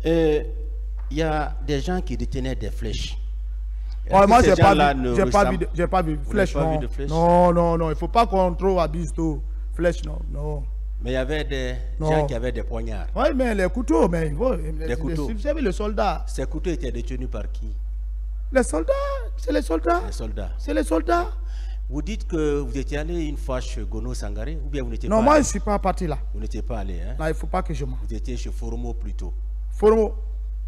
Il y a des gens qui détenaient des flèches. Oh, moi, j'ai pas vu flèche, non. Non, non, non, il ne faut pas qu'on trop abuse tout. Flèche, non, non. Mais il y avait des gens qui avaient des poignards. Oui, mais les couteaux, mais les couteaux. Vous savez, les soldats. Ces couteaux étaient détenus par qui? Les soldats, c'est les soldats. Les soldats. C'est les soldats. Vous dites que vous étiez allé une fois chez Gono Sangaré ou bien vous n'étiez pas allé? Non, moi, je ne suis pas parti là. Vous n'étiez pas allé, hein? Non, il ne faut pas que je m'en. Vous étiez chez Foromo plutôt. Foromo.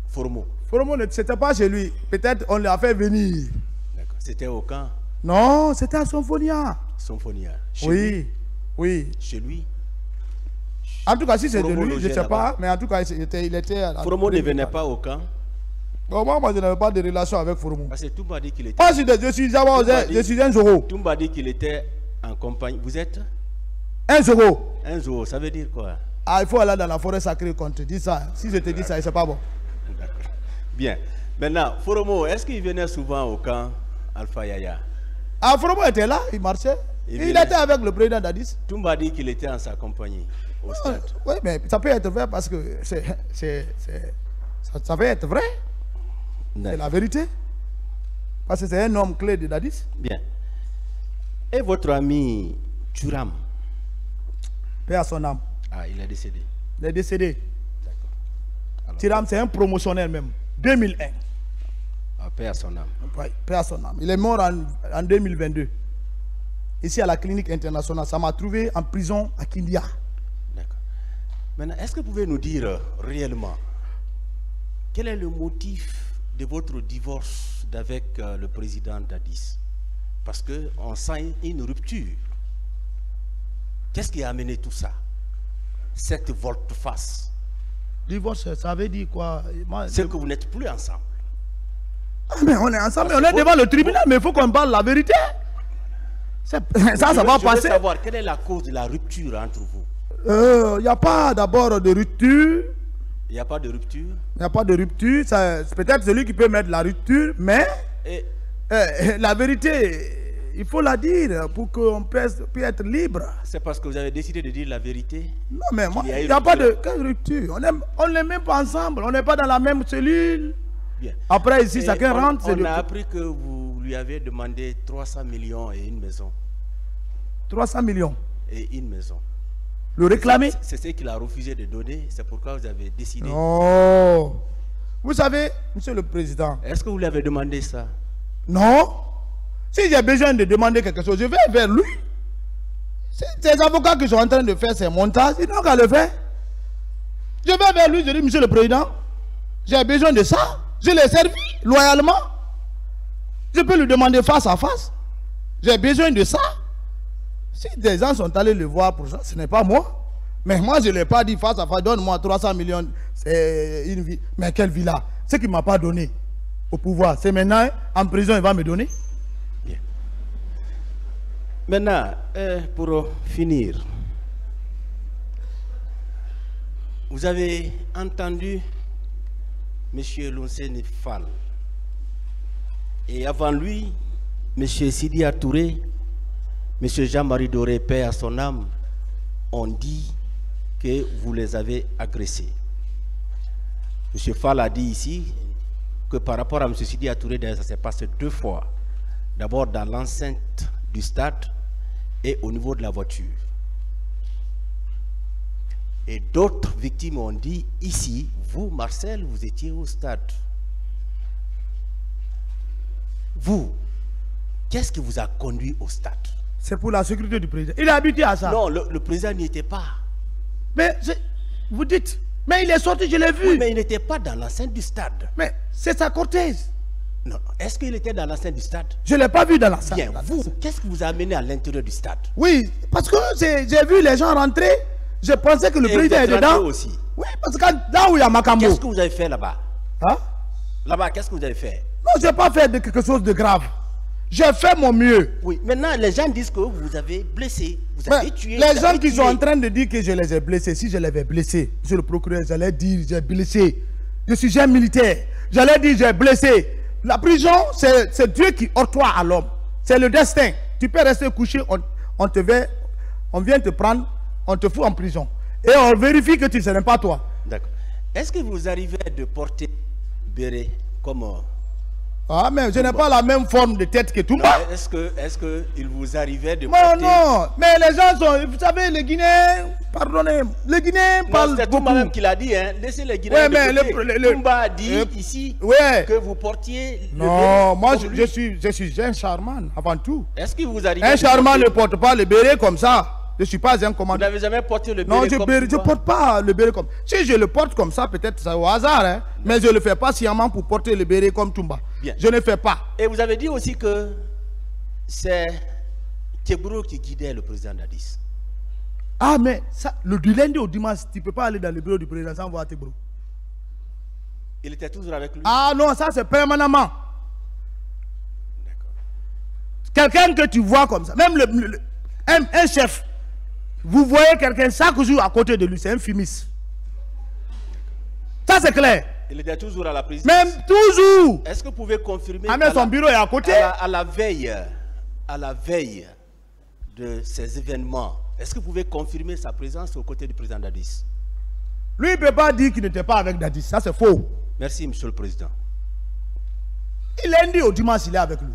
Foromo. Foromo, c'était pas chez lui. Peut-être on l'a fait venir. D'accord. C'était au camp? Non, c'était à Symphonia. Symphonia. Oui, oui. Chez lui? En tout cas, si c'est de lui, je ne sais pas. Mais en tout cas, il était à Foromo ne venait pas au camp? Bon, moi, je n'avais pas de relation avec Foromo. Parce que Toumba dit qu'il était... Pas je suis un Zoro. Toumba dit qu'il était en compagnie. Vous êtes? Un Zoro. Un Zoro, ça veut dire quoi? Ah, il faut aller dans la forêt sacrée quand tu dis ça. Si je te dis ça, c'est pas bon. D'accord. Bien. Maintenant, Foromo, est-ce qu'il venait souvent au camp Alpha Yaya? Ah, Foromo était là, il marchait. Il était avec le président Dadis. Toumba dit qu'il était en sa compagnie au stade. Oui, mais ça peut être vrai parce que ça peut être vrai. C'est la vérité. Parce que c'est un homme clé de Dadis. Bien. Et votre ami Thuram? Paix à son âme. Ah, il est décédé. Il est décédé. D'accord. Thuram, c'est un promotionnel même. 2001. Ah, paix à son âme. Oui, paix à son âme. Il est mort en 2022. Ici à la clinique internationale. Ça m'a trouvé en prison à Kindia. D'accord. Maintenant, est-ce que vous pouvez nous dire réellement quel est le motif de votre divorce avec le président Dadis? Parce qu'on sent une rupture. Qu'est-ce qui a amené tout ça? Cette volte-face. Divorce, ça veut dire quoi? C'est que vous n'êtes plus ensemble. Ah, mais on est ensemble, on est devant le tribunal, mais il faut qu'on parle la vérité. Ça va passer. Je veux savoir quelle est la cause de la rupture entre vous. Il n'y a pas d'abord de rupture. Il n'y a pas de rupture? Il n'y a pas de rupture. Peut-être celui qui peut mettre la rupture, mais la vérité, il faut la dire pour qu'on puisse être libre. C'est parce que vous avez décidé de dire la vérité? Non, mais moi, il n'y a pas de rupture. On n'est même pas ensemble. On n'est pas dans la même cellule. Bien. Après, ici, chacun rentre. On a appris que vous lui avez demandé 300 millions et une maison. 300 millions? Et une maison. Le réclamer? C'est ce qu'il a refusé de donner. C'est pourquoi vous avez décidé. Oh. Vous savez, monsieur le président. Est-ce que vous lui avez demandé ça? Non. Si j'ai besoin de demander quelque chose, je vais vers lui. C'est ces avocats qui sont en train de faire ces montages, ils n'ont qu'à le faire. Je vais vers lui, je dis, monsieur le président, j'ai besoin de ça. Je l'ai servi loyalement. Je peux lui demander face à face. J'ai besoin de ça. Si des gens sont allés le voir pour ça, ce n'est pas moi. Mais moi, je ne l'ai pas dit face à face, donne-moi 300 millions, c'est une vie. Mais quelle vie là? Ce qu'il ne m'a pas donné au pouvoir, c'est maintenant, en prison, il va me donner. Bien. Maintenant, pour finir, vous avez entendu M. Lonseni Fall. Et avant lui, M. Sidi Touré, M. Jean-Marie Doré, paix à son âme, ont dit que vous les avez agressés. M. Fall a dit ici que par rapport à M. Sidi Touré, ça s'est passé deux fois. D'abord dans l'enceinte du stade et au niveau de la voiture. Et d'autres victimes ont dit ici, vous, Marcel, vous étiez au stade. Vous, qu'est-ce qui vous a conduit au stade? C'est pour la sécurité du président. Il est habitué à ça. Non, le président n'y était pas. Mais vous dites, mais il est sorti, je l'ai vu. Oui, mais il n'était pas dans l'enceinte du stade. Mais c'est sa cortèse. Non, est-ce qu'il était dans l'enceinte du stade? Je ne l'ai pas vu dans l'enceinte. Bien, vous, qu'est-ce qui vous a amené à l'intérieur du stade? Oui, parce que j'ai vu les gens rentrer. Je pensais que le président est dedans. Aussi. Oui, parce que là où il y a Makambo. Qu'est-ce que vous avez fait là-bas? Hein? Là-bas, qu'est-ce que vous avez fait? Non, je n'ai pas fait quelque chose de grave. J'ai fait mon mieux. Oui, maintenant les gens disent que vous avez blessé, vous avez tué. Les gens qui sont en train de dire que je les ai blessés, si je les avais blessés, monsieur le procureur, j'allais dire j'ai blessé. Je suis jeune militaire, j'allais dire j'ai blessé. La prison, c'est Dieu qui octroie à l'homme. C'est le destin. Tu peux rester couché, on vient te prendre, on te fout en prison. Et on vérifie que tu ne serais pas toi. D'accord. Est-ce que vous arrivez de porter béret comme... Ah, mais je n'ai pas la même forme de tête que Toumba. Est-ce que il vous arrivait de Non, porter... non, mais les gens sont... Vous savez, les Guinéens... Pardonnez, les Guinéens parlent C'est beaucoup. Toumba même qui l'a dit, hein. Laissez les Guinéens de côté. Toumba a dit ici que vous portiez... Non, moi je suis un charman avant tout. Est-ce que vous arrivez... Un charman ne porte pas le béret comme ça. Je ne suis pas un commandant. Vous n'avez jamais porté le béret non, comme je ne porte pas le béret comme... Si je le porte comme ça, peut-être c'est au hasard, hein, mais je ne le fais pas sciemment pour porter le béret comme Toumba. Bien. Je ne fais pas. Et vous avez dit aussi que c'est Tebro qui guidait le président Dadis. Ah, mais ça, du lundi au dimanche, tu ne peux pas aller dans le bureau du président sans voir Tebro. Il était toujours avec lui? Ah non, ça c'est permanemment. Quelqu'un que tu vois comme ça, même un chef, vous voyez quelqu'un chaque jour à côté de lui, c'est un fumiste. Ça c'est clair. Il était toujours à la présidence. Même toujours. Est-ce que vous pouvez confirmer ah, mais son bureau est à côté. À la veille de ces événements, est-ce que vous pouvez confirmer sa présence aux côtés du président Dadis? Lui, il ne peut pas dire qu'il n'était pas avec Dadis. Ça c'est faux. Merci, monsieur le président. Il lundi au dimanche, il est avec lui.